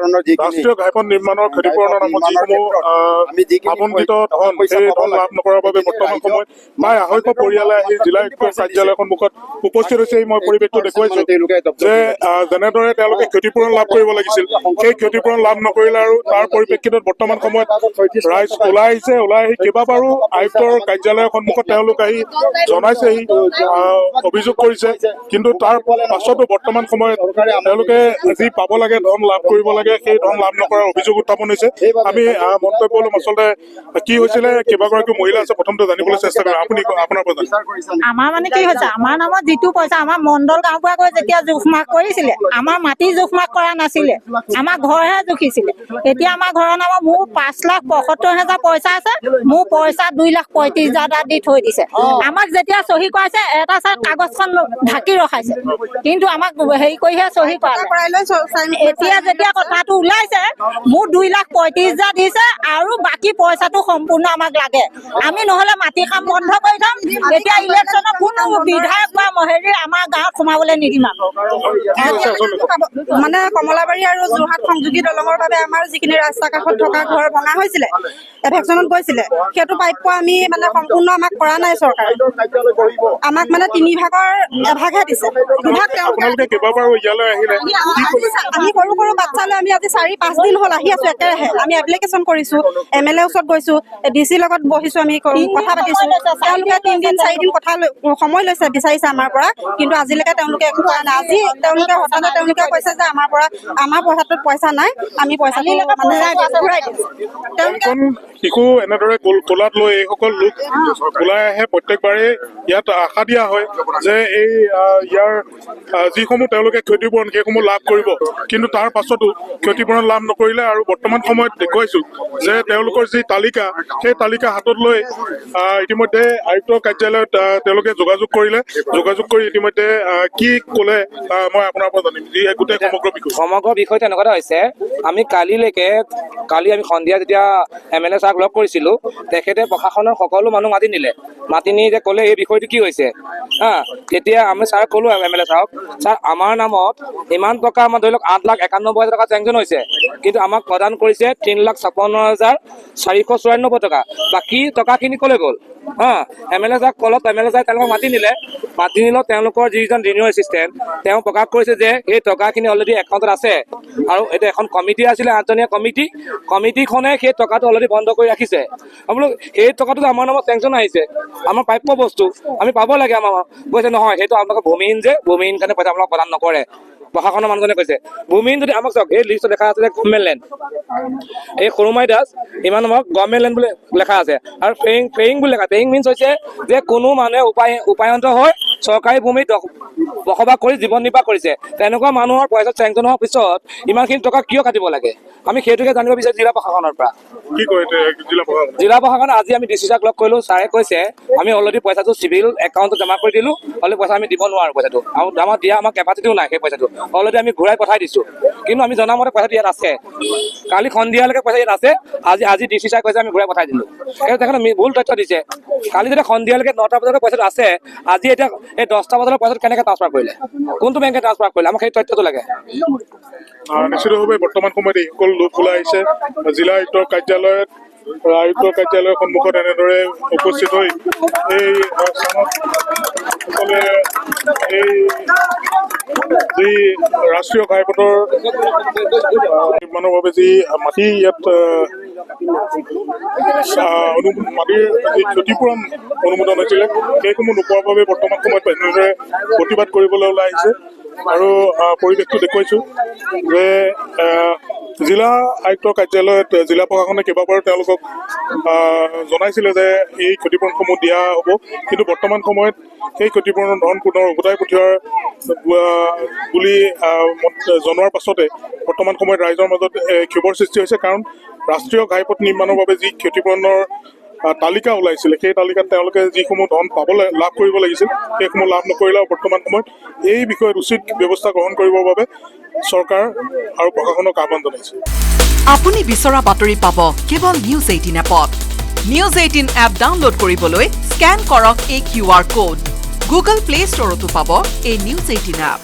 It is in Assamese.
ক্ষতিপূৰণৰ ৰাষ্ট্ৰীয় ঘাইপথ নিৰ্মাণৰ ক্ষতিপূৰণৰ নামত যিসমূহ আবণ্টিত ধন সেই ধন লাভ নকৰাৰ বাবে বৰ্তমান সময়ত প্ৰায় 250 পৰিয়ালে আহি জিলা আয়ুক্তৰ কাৰ্যালয়ৰ সন্মুখত উপস্থিত হৈছে। মই পৰিৱেশটো দেখুৱাইছো যে যেনেদৰে তেওঁলোকে ক্ষতিপূৰণ লাভ কৰিব লাগিছিল সেই ক্ষতিপূৰণ লাভ নকৰিলে আৰু তাৰ পৰিপ্ৰেক্ষিতত বৰ্তমান সময়ত ৰাইজ ওলাই আহিছে। ওলাই আহি কেইবাবাৰো আয়ুক্তৰ কাৰ্যালয়ৰ সন্মুখত তেওঁলোক আহি জনাইছেহি, অভিযোগ কৰিছে, কিন্তু তাৰ পাছতো বৰ্তমান সময়ত তেওঁলোকে যি পাব লাগে ধন লাভ কৰিব লাগে সেই ধন লাভ নকৰাৰ অভিযোগ উত্থাপন হৈছে। আমি মন্তব্য ল'ম আচলতে কি হৈছিলে, কেইবাগৰাকী মহিলা আছে, প্ৰথমতে জানিবলৈ চেষ্টা কৰিম। আপুনি আপোনাৰ পৰা আমাৰ মানে কি হৈছে, আমাৰ নামত যিটো পইচা আমাৰ মণ্ডল গাঁওবুঢ়া গৈ যেতিয়া জোখ মাখ কৰিছিলে, আমাৰ মাটি জোখ মাখ কৰা নাছিলে, আমাৰ ঘৰহে জুখিছিলে। এতিয়া আমাৰ ঘৰৰ নামত মোৰ 5,75,000 পইচা আছে, মোৰ পইচা 2,35,000 দি থৈ দিছে। আমাক যেতিয়া চহী কৰাইছে এটা চাই কাগজখন ঢাকি ৰখাইছে, কিন্তু আমাক হেৰি কৰিহে চহী কৰালে। এতিয়া যেতিয়া কথাটো ওলাইছে মোৰ 2,35,000 দিছে আৰু বাকী পইচাটো সম্পূৰ্ণ আমাক লাগে। আমি নহলে মাটি কাম বন্ধ কৰি থম। এতিয়া ইলেকশ্যনত কোনো বিধায়ক বা হেৰি আমাৰ গাঁৱত সোমাবলৈ নিদিম। মানে কমলাবাৰী আৰু যোৰহাট সংযোগী দলঙৰ বাবে আমাৰ যিখিনি ৰাস্তা কাষত থকা ঘৰ ভঙা হৈছিলে, এভেকশ্যনত গৈছিলে, সেইটো প্ৰাপ্য আমি মানে সম্পূৰ্ণ আমাক কৰা নাই চৰকাৰে। আমাক মানে 3 ভাগৰ এভাগহে দিছে, 2 ভাগ তেওঁলোকে। কেইবাবাৰো ইয়ালৈ আহিলে, আমি সৰু সৰু বাচ্চালৈ আমি আজি 4-5 দিন হ'ল আহি আছো একেৰাহে। আমি এপ্লিকেশ্যন কৰিছো, MLA ওচৰত গৈছো, DC লগত বহিছো, আমি কথা পাতিছো। তেওঁলোকে 3 দিন 4 দিন কথা সময় লৈছে, বিচাৰিছে আমাৰ পৰা, কিন্তু আজিলৈকে তেওঁলোকে একো কৰা নাই। আজি তেওঁলোকে হঠাতে তেওঁলোকে কৈছে যে আমাৰ পইচাটোত পইচা নাই, আমি পইচাটো মানে ঘূৰাই দিম। শিশু এনেদৰে কোলাত লৈ এইসকল লোক ওলাই আহে। প্ৰত্যেকবাৰে ইয়াত আশা দিয়া হয় যে এই ইয়াৰ যিসমূহ তেওঁলোকে ক্ষতিপূৰণ সেইসমূহ লাভ কৰিব, কিন্তু তাৰ পাছতো ক্ষতিপূৰণ লাভ নকৰিলে। আৰু বৰ্তমান সময়ত দেখুৱাইছো যে তেওঁলোকৰ যি তালিকা, সেই তালিকা হাতত লৈ ইতিমধ্যে আয়ুক্তৰ কাৰ্যালয়ত তেওঁলোকে যোগাযোগ কৰিলে। যোগাযোগ কৰি ইতিমধ্যে কি ক'লে মই আপোনাৰ পৰা জানিম, যি গোটেই সমগ্ৰ বিষয়টো এনেকুৱা হৈছে। আমি কালি আমি সন্ধিয়া যেতিয়া MLA ছাৰক লগ কৰিছিলো, তেখেতে প্ৰশাসনৰ সকলো মানুহ মাতি নি যে ক'লে এই বিষয়টো কি হৈছে। তেতিয়া আমি ছাৰক ক'লো, MLA ছাৰক, ছাৰ আমাৰ নামত ইমান টকা, আমাৰ ধৰি লওক 8,91,000 টকা চেংচন হৈছে, কিন্তু আমাক প্ৰদান কৰিছে 3,56,494 টকা। বাকী টকাখিনি ক'লৈ গ'ল? MLA ছাৰক ক'লত MLA ছাৰে তেওঁলোকক মাতি নিলে। তেওঁলোকৰ যিজন ৰিনিউ এছিষ্টেণ্ট, তেওঁ প্ৰকাশ কৰিছে যে এই টকাখিনি অলৰেডি একাউণ্টত আছে, আৰু এইটো এখন কমিটি আছিলে, 8জনীয়া কমিটিখনে সেই টকাটো অলৰেডি বন্ধ কৰি ৰাখিছে। বোলো সেই টকাটো আমাৰ নামত চেংচন আহিছে, আমাৰ প্ৰাপ্য বস্তু আমি পাব লাগে। আমাৰ কৈছে নহয়, সেইটো আপোনালোকৰ ভূমিহীন যে, ভূমিহীন কাৰণে পইচা আপোনালোক প্ৰদান নকৰে। প্ৰশাসনৰ মানুহজনে কৈছে ভূমিহীন যদি আমাক চাওক, এই লিষ্টত দেখা আছে যে গভৰ্ণমেণ্ট লেণ্ড, এই সৰুমাই দাস ইমান নম্বৰত গভৰ্ণমেণ্ট লেণ্ড বুলি লেখা আছে, আৰু পেয়িং বুলি লেখা। পেয়িং মিনছ হৈছে যে কোনো মানুহে উপায়ন্ত হৈ চৰকাৰী ভূমিত বসবাস কৰি জীৱন নিৰ্বাহ কৰিছে। তেনেকুৱা মানুহৰ পইচা চেংচন হোৱাৰ পিছত ইমানখিনি টকা কিয় কাটিব লাগে? আমি সেইটোকে জানিব বিচাৰো জিলা প্ৰশাসনৰ পৰা। জিলা প্ৰশাসনে আজি আমি DC ছাৰক লগ কৰিলো। ছাৰে কৈছে আমি অলৰেডি পইচাটো চিভিল একাউণ্টত জমা কৰি দিলো, অলৰেডি পইচা আমি দিব নোৱাৰো পইচাটো, আৰু আমাৰ কেপাচিটিও নাই। সেই পইচাটো অলৰেডি আমি ঘূৰাই পঠাই দিছো, কিন্তু আমি জনামতে পইচাটো ইয়াত আছে। কালি সন্ধিয়ালৈকে পইচা ইয়াত আছে। আজি DC ছাৰে কৈছে আমি ঘূৰাই পঠাই দিলো। তেখেতে ভুল তথ্য দিছে। কালি যেতিয়া সন্ধিয়ালৈকে 9টা বজালৈকে পইচাটো আছে, আজি এতিয়া এই 10টা বজালৈ পইচাটো কেনেকৈ ট্ৰান্সফাৰ কৰিলে, কোনটো বেংকে ট্ৰান্সফাৰ কৰিলে, আমাক সেই তথ্যটো লাগে। নিশ্চিতভাৱে বৰ্তমান সময়ত এইসকল লোক ওলাই আহিছে জিলা আয়ুক্তৰ কাৰ্যালয়ত। আয়ুক্তৰ কাৰ্যালয়ৰ সন্মুখত এনেদৰে উপস্থিত হৈ এই স্থানত এই যি ৰাষ্ট্ৰীয় ঘাইপথৰ নিৰ্মাণৰ বাবে যি মাটি ইয়াত মাটিৰ যি ক্ষতিপূৰণ অনুমোদন হৈছিলে, সেইসমূহ নোপোৱাৰ বাবে বৰ্তমান সময়ত এনেদৰে প্ৰতিবাদ কৰিবলৈ ওলাই আহিছে। আৰু পৰিৱেশটো দেখুৱাইছো যে জিলা আয়ুক্তৰ কাৰ্যালয়ত জিলা প্ৰশাসনে কেইবাবাৰো তেওঁলোকক জনাইছিলে যে এই ক্ষতিপূৰণসমূহ দিয়া হ'ব, কিন্তু বৰ্তমান সময়ত সেই ক্ষতিপূৰণৰ ধন পুনৰ উভতাই পঠিওৱাৰ বুলি জনোৱাৰ পাছতে বৰ্তমান সময়ত ৰাইজৰ মাজত ক্ষোভৰ সৃষ্টি হৈছে। কাৰণ ৰাষ্ট্ৰীয় ঘাইপথ নিৰ্মাণৰ বাবে যি ক্ষতিপূৰণৰ তালিকা ওলাইছিলে, সেই তালিকাত তেওঁলোকে যিসমূহ ধন লাভ কৰিব লাগিছিল সেইসমূহ লাভ নকৰিলে। বৰ্তমান সময়ত এই বিষয়ত উচিত ব্যৱস্থা গ্ৰহণ কৰিবৰ বাবে চৰকাৰ আৰু প্ৰশাসনক আহ্বান জনাইছে। আপুনি বিচৰা বাতৰি পাব কেৱল নিউজ 18 এপত। নিউজ 18 এপ ডাউনলোড কৰিবলৈ স্কেন কৰক এই QR কোড। গুগল প্লে ষ্টৰতো পাব এই নিউজ 18 এপ।